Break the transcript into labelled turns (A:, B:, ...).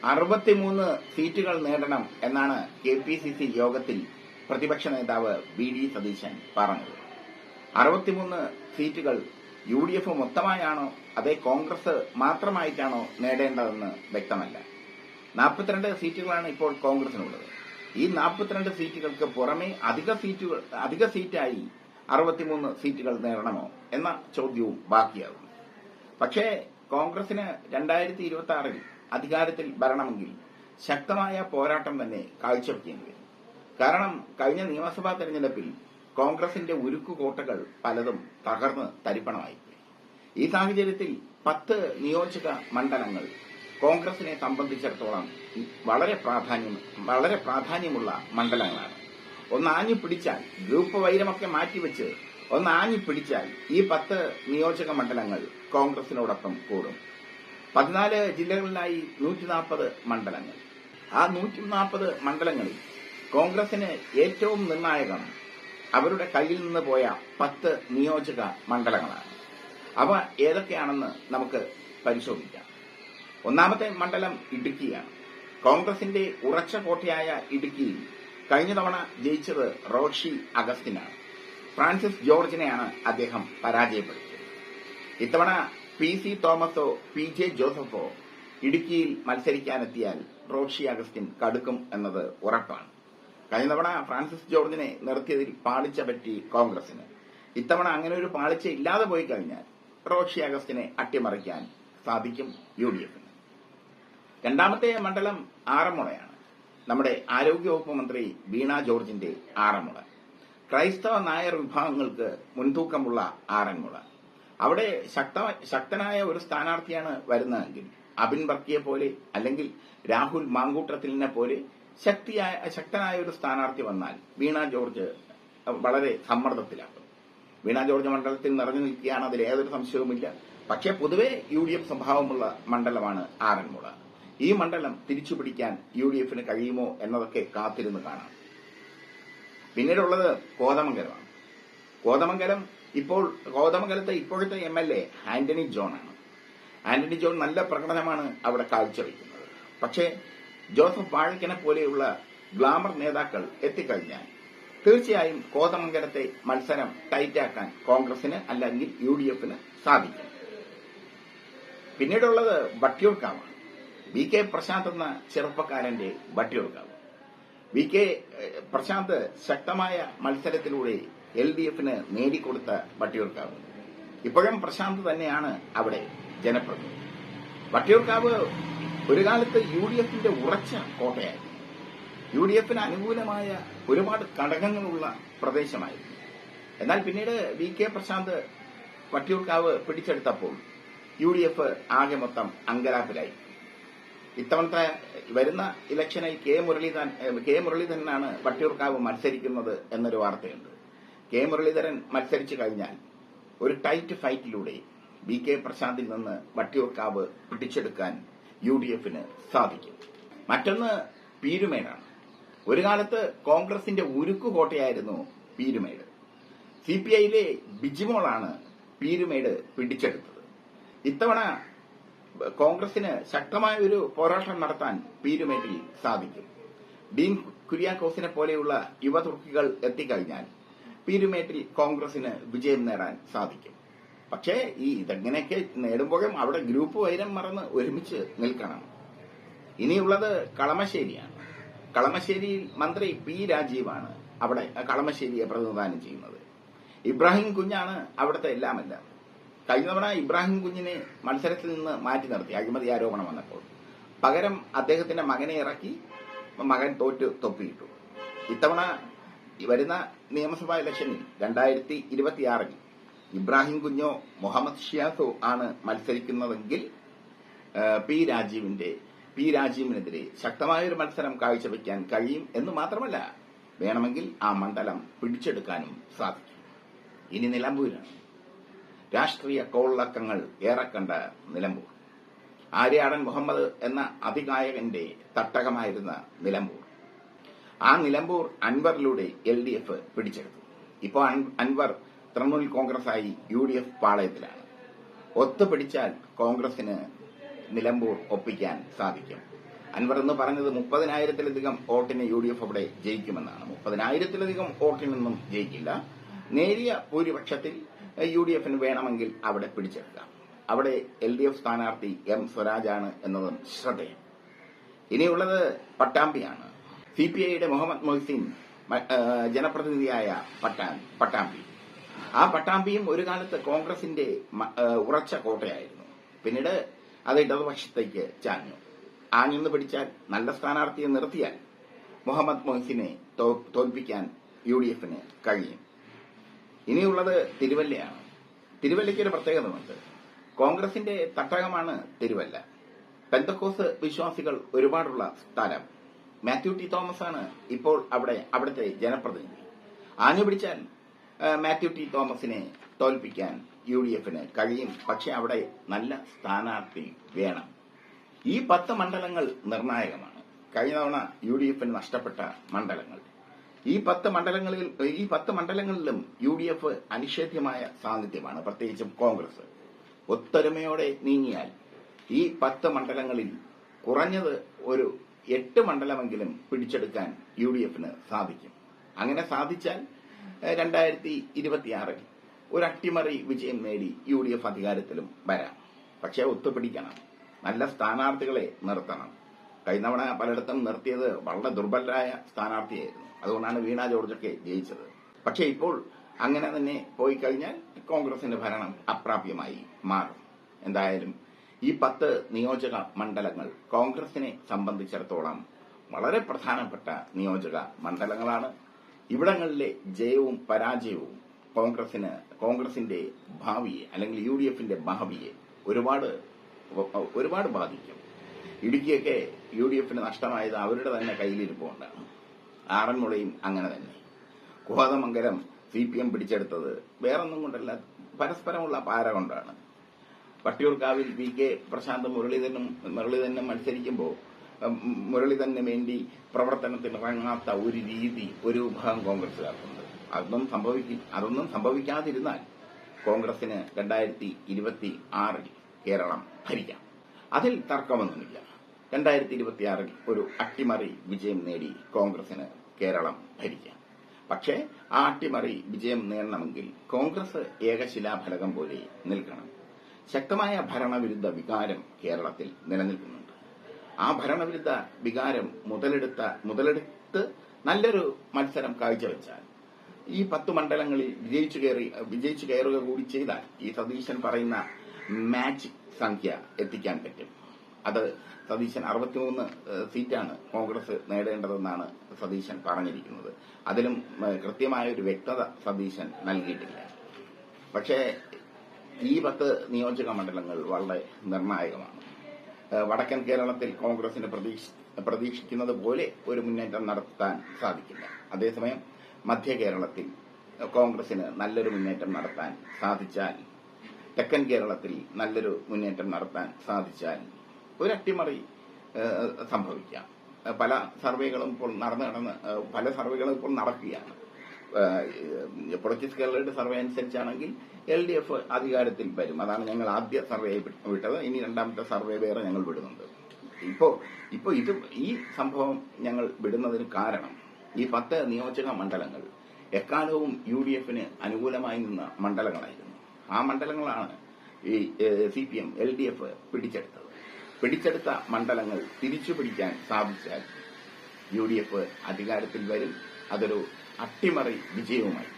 A: 63 സീറ്റുകൾ നേടണം എന്നാണ് KPCC യോഗത്തിൽ പ്രതിപക്ഷ നേതാവ് VD സതീശൻ പറഞ്ഞത്. 63 സീറ്റുകൾ UDF മൊത്തമായാണോ അതേ കോൺഗ്രസ് മാത്രമായിട്ടാണോ നേടേണ്ടതെന്ന് വ്യക്തമല്ല. 42 സീറ്റുകളാണ് ഇപ്പോൾ കോൺഗ്രസിനുള്ളത്. ഈ 42 സീറ്റുകൾക്ക് പുറമെ അധിക സീറ്റായി 63 സീറ്റുകൾ നേടണമോ എന്ന ചോദ്യവും ബാക്കിയാകും. പക്ഷേ കോൺഗ്രസിന് 2026-ൽ അധികാരത്തിൽ വരണമെങ്കിൽ ശക്തമായ പോരാട്ടം തന്നെ കാഴ്ചവെക്കേണ്ടി വരും. കാരണം കഴിഞ്ഞ നിയമസഭാ തെരഞ്ഞെടുപ്പിൽ കോൺഗ്രസിന്റെ ഉരുക്കുകോട്ടകൾ പലതും തകർന്ന് തരിപ്പണമായിപ്പോയി. ഈ സാഹചര്യത്തിൽ 10 നിയോജക മണ്ഡലങ്ങൾ കോൺഗ്രസിനെ സംബന്ധിച്ചിടത്തോളം വളരെ പ്രാധാന്യമുള്ള മണ്ഡലങ്ങളാണ്. ഒന്നാഞ്ഞു പിടിച്ചാൽ, ഗ്രൂപ്പ് വൈരമൊക്കെ മാറ്റിവെച്ച് ഒന്നാഞ്ഞു പിടിച്ചാൽ ഈ 10 നിയോജക മണ്ഡലങ്ങൾ കോൺഗ്രസിനോടൊപ്പം കൂടും. 14 ജില്ലകളിലായി 140 മണ്ഡലങ്ങൾ. ആ 140 മണ്ഡലങ്ങളിൽ കോൺഗ്രസിന് ഏറ്റവും നിർണായകം അവരുടെ കയ്യിൽ നിന്ന് പോയ 10 നിയോജക മണ്ഡലങ്ങളാണ്. അവ ഏതൊക്കെയാണെന്ന് നമുക്ക് പരിശോധിക്കാം. ഒന്നാമത്തെ മണ്ഡലം ഇടുക്കിയാണ്. കോൺഗ്രസിന്റെ ഉറച്ച കോട്ടയായ ഇടുക്കിയിൽ കഴിഞ്ഞ തവണ ജയിച്ചത് റോഷി അഗസ്റ്റിനാണ്. ഫ്രാൻസിസ് ജോർജിനെയാണ് അദ്ദേഹം പരാജയപ്പെടുത്തിയത്. ഇത്തവണ PC തോമസോ PJ ജോസഫോ ഇടുക്കിയിൽ മത്സരിക്കാനെത്തിയാൽ റോഷി അഗസ്റ്റിൻ കടുക്കും എന്നത് ഉറപ്പാണ്. കഴിഞ്ഞ തവണ ഫ്രാൻസിസ് ജോർജിനെ നിർത്തിയതിൽ പാളിച്ച പറ്റി കോൺഗ്രസിന്. ഇത്തവണ അങ്ങനെ ഒരു പാളിച്ച ഇല്ലാതെ പോയി കഴിഞ്ഞാൽ റോഷി അഗസ്റ്റിനെ അട്ടിമറിക്കാൻ സാധിക്കും UDF. രണ്ടാമത്തെ മണ്ഡലം ആറന്മുളയാണ്. നമ്മുടെ ആരോഗ്യവകുപ്പ് മന്ത്രി വീണ ജോർജിന്റെ ആറന്മുള. ക്രൈസ്തവ നായർ വിഭാഗങ്ങൾക്ക് മുൻതൂക്കമുള്ള ആറന്മുള. അവിടെ ശക്തനായ ഒരു സ്ഥാനാർത്ഥിയാണ് വരുന്നതെങ്കിൽ അബിൻ വർക്കിയെ പോലെ അല്ലെങ്കിൽ രാഹുൽ മാങ്കൂട്ടത്തിലിനെ പോലെ ശക്തനായ ഒരു സ്ഥാനാർത്ഥി വന്നാൽ വീണ ജോർജ് വളരെ സമ്മർദ്ദത്തിലാകും. വീണ ജോർജ് മണ്ഡലത്തിൽ നിറഞ്ഞു നിൽക്കുകയാണ്, അതിൽ ഏതൊരു സംശയവുമില്ല. പക്ഷേ പൊതുവെ UDF സ്വഭാവമുള്ള മണ്ഡലമാണ് ആറന്മുള. ഈ മണ്ഡലം തിരിച്ചുപിടിക്കാൻ UDFന് കഴിയുമോ എന്നതൊക്കെ കാത്തിരുന്ന് കാണാം. പിന്നീടുള്ളത് കോതമംഗലമാണ്. കോതമംഗലത്തെ ഇപ്പോഴത്തെ MLA ആന്റണി ജോൺ ആണ്. ആന്റണി ജോൺ നല്ല പ്രകടനമാണ് അവിടെ കാഴ്ചവെക്കുന്നത്. പക്ഷേ ജോസഫ് വാഴക്കനെ പോലെയുള്ള ഗ്ലാമർ നേതാക്കൾ എത്തിക്കഴിഞ്ഞാൽ തീർച്ചയായും കോതമംഗലത്തെ മത്സരം ടൈറ്റാക്കാൻ കോൺഗ്രസിന് അല്ലെങ്കിൽ UDFന് സാധിക്കും. പിന്നീടുള്ളത് വട്ടിയൂർക്കാവാണ്. VK പ്രശാന്ത് എന്ന ചെറുപ്പക്കാരന്റെ വട്ടിയൂർക്കാവ്. VK പ്രശാന്ത് ശക്തമായ മത്സരത്തിലൂടെ LDFന് നേടിക്കൊടുത്ത വട്ടിയൂർക്കാവ്. ഇപ്പോഴും പ്രശാന്ത് തന്നെയാണ് അവിടെ ജനപ്രതിനിധി. വട്ടിയൂർക്കാവ് ഒരു കാലത്ത് UDFന്റെ ഉറച്ച കോട്ടയായിരുന്നു. UDFന് അനുകൂലമായ ഒരുപാട് ഘടകങ്ങളുള്ള പ്രദേശമായിരുന്നു. എന്നാൽ പിന്നീട് VK പ്രശാന്ത് വട്ടിയൂർക്കാവ് പിടിച്ചെടുത്തപ്പോൾ UDF ആകെ മൊത്തം അങ്കലാപ്പിലായി. ഇത്തവണത്തെ വരുന്ന ഇലക്ഷനിൽ കെ മുരളീധരനാണ് വട്ടിയൂർക്കാവ് മത്സരിക്കുന്നത് എന്നൊരു വാർത്തയുണ്ട്. കെ മുരളീധരൻ മത്സരിച്ചു കഴിഞ്ഞാൽ ഒരു ടൈറ്റ് ഫൈറ്റിലൂടെ VK പ്രശാന്തിൽ നിന്ന് വട്ടിയൂർക്കാവ് പിടിച്ചെടുക്കാൻ UDFന് സാധിക്കും. മറ്റൊന്ന് പീരുമേടാണ്. ഒരു കാലത്ത് കോൺഗ്രസിന്റെ ഉരുക്കുകോട്ടയായിരുന്നു പീരുമേട്. CPIയിലെ ബിജിമോളാണ് പീരുമേട് പിടിച്ചെടുത്തത്. ഇത്തവണ കോൺഗ്രസിന് ശക്തമായ ഒരു പോരാട്ടം നടത്താൻ പീരുമേട്ടിൽ സാധിക്കും. ഡീൻ കുര്യാക്കോസിനെ പോലെയുള്ള യുവതുർക്കികൾ എത്തിക്കഴിഞ്ഞാൽ പീരുമേട്ടിൽ കോൺഗ്രസിന് വിജയം നേടാൻ സാധിക്കും. പക്ഷേ ഇതെങ്ങനെയൊക്കെ നേടുമ്പോഴും അവിടെ ഗ്രൂപ്പ് വൈരം മറന്ന് ഒരുമിച്ച് നിൽക്കണം. ഇനിയുള്ളത് കളമശ്ശേരിയാണ്. കളമശ്ശേരിയിൽ മന്ത്രി P രാജീവാണ് അവിടെ കളമശ്ശേരിയെ പ്രതിനിധാനം ചെയ്യുന്നത്. ഇബ്രാഹിം കുഞ്ഞാണ് അവിടുത്തെ എല്ലാമെല്ലാം. കഴിഞ്ഞ തവണ ഇബ്രാഹിം കുഞ്ഞിനെ മത്സരത്തിൽ നിന്ന് മാറ്റി നിർത്തി അഴിമതി ആരോപണം വന്നപ്പോൾ. പകരം അദ്ദേഹത്തിന്റെ മകനെ ഇറക്കി, മകൻ തോറ്റ് തൊപ്പിയിട്ടു. ഇത്തവണ വരുന്ന നിയമസഭാ ഇലക്ഷനിൽ 2026-ൽ ഇബ്രാഹിം കുഞ്ഞോ മുഹമ്മദ് ഷിയാസോ ആണ് മത്സരിക്കുന്നതെങ്കിൽ പി രാജീവിനെതിരെ ശക്തമായൊരു മത്സരം കാഴ്ചവെക്കാൻ കഴിയും എന്ന് മാത്രമല്ല, വേണമെങ്കിൽ ആ മണ്ഡലം പിടിച്ചെടുക്കാനും സാധിക്കും. ഇനി നിലമ്പൂരാണ്. രാഷ്ട്രീയ കോളിളക്കങ്ങൾ ഏറെക്കണ്ട നിലമ്പൂർ. ആര്യാടൻ മുഹമ്മദ് എന്ന അതികായകന്റെ തട്ടകമായിരുന്ന നിലമ്പൂർ. ആ നിലമ്പൂർ അൻവറിലൂടെ LDF പിടിച്ചെടുത്തു. ഇപ്പോൾ അൻവർ തൃണമൂൽ കോൺഗ്രസായി UDF പാളയത്തിലാണ്. ഒത്തുപിടിച്ചാൽ കോൺഗ്രസിന് നിലമ്പൂർ ഒപ്പിക്കാൻ സാധിക്കും. അൻവർ എന്ന് പറഞ്ഞത് 30,000-ലധികം വോട്ടിന് UDF അവിടെ ജയിക്കുമെന്നാണ്. 30,000-ലധികം വോട്ടിനൊന്നും ജയിക്കില്ല. നേരിയ ഭൂരിപക്ഷത്തിൽ UDFന് വേണമെങ്കിൽ അവിടെ പിടിച്ചെടുക്കാം. അവിടെ LDF സ്ഥാനാർത്ഥി M സ്വരാജാണ് എന്നതും ശ്രദ്ധേയം. ഇനിയുള്ളത് പട്ടാമ്പിയാണ്. CPIയുടെ മുഹമ്മദ് മൊയ്തീൻ ജനപ്രതിനിധിയായ പട്ടാമ്പി. ആ പട്ടാമ്പിയും ഒരു കാലത്ത് കോൺഗ്രസിന്റെ ഉറച്ച കോട്ടയായിരുന്നു. പിന്നീട് അത് ഇടതുപക്ഷത്തേക്ക് ചാഞ്ഞു. ആഞ്ഞെന്ന് പിടിച്ചാൽ നല്ല സ്ഥാനാർത്ഥിയെ നിർത്തിയാൽ മുഹമ്മദ് മൊയ്തീനെ തോൽപ്പിക്കാൻ UDFന് കഴിയും. ഇനിയുള്ളത് തിരുവല്ലയാണ്. തിരുവല്ലയ്ക്ക് ഒരു പ്രത്യേകതയുണ്ട്. കോൺഗ്രസിന്റെ തട്ടകമാണ് തിരുവല്ല. പെന്തക്കോസ് വിശ്വാസികൾ ഒരുപാടുള്ള സ്ഥലം. മാത്യു ടി തോമസ് ആണ് ഇപ്പോൾ അവിടുത്തെ ജനപ്രതിനിധി. ആഞ്ഞു പിടിച്ചാൽ മാത്യു ടി തോമസിനെ തോൽപ്പിക്കാൻ UDFന് കഴിയും. പക്ഷെ അവിടെ നല്ല സ്ഥാനാർത്ഥി വേണം. ഈ 10 മണ്ഡലങ്ങൾ നിർണായകമാണ്. കഴിഞ്ഞ തവണ UDFന് നഷ്ടപ്പെട്ട മണ്ഡലങ്ങൾ. ഈ 10 മണ്ഡലങ്ങളിലും UDF അനിഷേധ്യമായ സാന്നിധ്യമാണ്. പ്രത്യേകിച്ചും കോൺഗ്രസ് ഒത്തൊരുമയോടെ നീങ്ങിയാൽ ഈ 10 മണ്ഡലങ്ങളിൽ കുറഞ്ഞത് ഒരു 8 മണ്ഡലമെങ്കിലും പിടിച്ചെടുക്കാൻ UDFന് സാധിക്കും. അങ്ങനെ സാധിച്ചാൽ 2026 ഒരു അട്ടിമറി വിജയം നേടി UDF അധികാരത്തിലും വരാം. പക്ഷെ ഒത്തുപിടിക്കണം. നല്ല സ്ഥാനാർത്ഥികളെ നിർത്തണം. കഴിഞ്ഞ തവണ പലയിടത്തും നിർത്തിയത് വളരെ ദുർബലരായ സ്ഥാനാർത്ഥിയായിരുന്നു. അതുകൊണ്ടാണ് വീണ ജോർജൊക്കെ ജയിച്ചത്. പക്ഷെ ഇപ്പോൾ അങ്ങനെ തന്നെ പോയി കഴിഞ്ഞാൽ കോൺഗ്രസിന്റെ ഭരണം അപ്രാപ്യമായി മാറും. എന്തായാലും ഈ 10 നിയോജക മണ്ഡലങ്ങൾ കോൺഗ്രസിനെ സംബന്ധിച്ചിടത്തോളം വളരെ പ്രധാനപ്പെട്ട നിയോജക മണ്ഡലങ്ങളാണ്. ഇവിടങ്ങളിലെ ജയവും പരാജയവും കോൺഗ്രസിന്റെ ഭാവിയെ അല്ലെങ്കിൽ UDFന്റെ ഭാവിയെ ഒരുപാട് ബാധിക്കും. ഇടുക്കിയൊക്കെ UDFന് നഷ്ടമായത് അവരുടെ തന്നെ കയ്യിലിരിപ്പുകൊണ്ടാണ്. ആറന്മുളയും അങ്ങനെ തന്നെ. കോതമംഗലം CPM പിടിച്ചെടുത്തത് വേറൊന്നും കൊണ്ടല്ല, പരസ്പരമുള്ള പാര കൊണ്ടാണ്. വട്ടിയൂർക്കാവിൽ VK പ്രശാന്ത് മുരളീധരനും മത്സരിക്കുമ്പോൾ മുരളീധരന് വേണ്ടി പ്രവർത്തനത്തിനിറങ്ങാത്ത ഒരു രീതി ഒരു വിഭാഗം കോൺഗ്രസുകാർക്കുണ്ട്. അതൊന്നും സംഭവിക്കാതിരുന്നാൽ കോൺഗ്രസിന് 2026 കേരളം ഭരിക്കാം. അതിൽ തർക്കമൊന്നുമില്ല. 2026 ഒരു അട്ടിമറി വിജയം നേടി കോൺഗ്രസിന് കേരളം ഭരിക്കാം. പക്ഷേ ആ അട്ടിമറി വിജയം നേടണമെങ്കിൽ കോൺഗ്രസ് ഏകശിലാഫലകം പോലെ നിൽക്കണം. ശക്തമായ ഭരണവിരുദ്ധ കേരളത്തിൽ നിലനിൽക്കുന്നുണ്ട്. ആ ഭരണവിരുദ്ധ വികാരം മുതലെടുത്ത് നല്ലൊരു മത്സരം കാഴ്ചവെച്ചാൽ ഈ 10 മണ്ഡലങ്ങളിൽ വിജയിച്ചു കയറുക കൂടി ചെയ്താൽ ഈ സതീശൻ പറയുന്ന മാജിക് സംഖ്യ എത്തിക്കാൻ പറ്റും. അത് സതീശൻ 63 സീറ്റാണ് കോൺഗ്രസ് നേടേണ്ടതെന്നാണ് സതീശൻ പറഞ്ഞിരിക്കുന്നത്. അതിലും കൃത്യമായ ഒരു വ്യക്തത സതീശൻ നൽകിയിട്ടില്ല. പക്ഷേ ഈ 10 നിയോജക മണ്ഡലങ്ങൾ വളരെ നിർണായകമാണ്. വടക്കൻ കേരളത്തിൽ കോൺഗ്രസിന് പ്രതീക്ഷിക്കുന്നത് പോലെ ഒരു മുന്നേറ്റം നടത്താൻ സാധിക്കില്ല. അതേസമയം മധ്യ കേരളത്തിൽ കോൺഗ്രസിന് നല്ലൊരു മുന്നേറ്റം നടത്താൻ സാധിച്ചാൽ, തെക്കൻ കേരളത്തിൽ നല്ലൊരു മുന്നേറ്റം നടത്താൻ സാധിച്ചാൽ ഒരു അട്ടിമറി സംഭവിക്കാം. പല സർവേകളും ഇപ്പോൾ ഇപ്പോൾ നടക്കുകയാണ്. പൊളിറ്റിക്സ് കേരളയുടെ സർവേ അനുസരിച്ചാണെങ്കിൽ LDF അധികാരത്തിൽ വരും. അതാണ് ഞങ്ങൾ ആദ്യ സർവേ വിട്ടത്. ഇനി രണ്ടാമത്തെ സർവേ വേറെ ഞങ്ങൾ വിടുന്നുണ്ട്. ഇപ്പോ ഈ സംഭവം ഞങ്ങൾ വിടുന്നതിന് കാരണം ഈ 10 നിയോജക മണ്ഡലങ്ങൾ എക്കാലവും UDFന് അനുകൂലമായി നിന്ന മണ്ഡലങ്ങളായിരുന്നു. ആ മണ്ഡലങ്ങളാണ് ഈ CPM LDF പിടിച്ചെടുത്ത മണ്ഡലങ്ങൾ തിരിച്ചു പിടിക്കാൻ സാധിച്ചാൽ UDF അധികാരത്തിൽ വരും. അതൊരു അട്ടിമറി വിജയവുമായി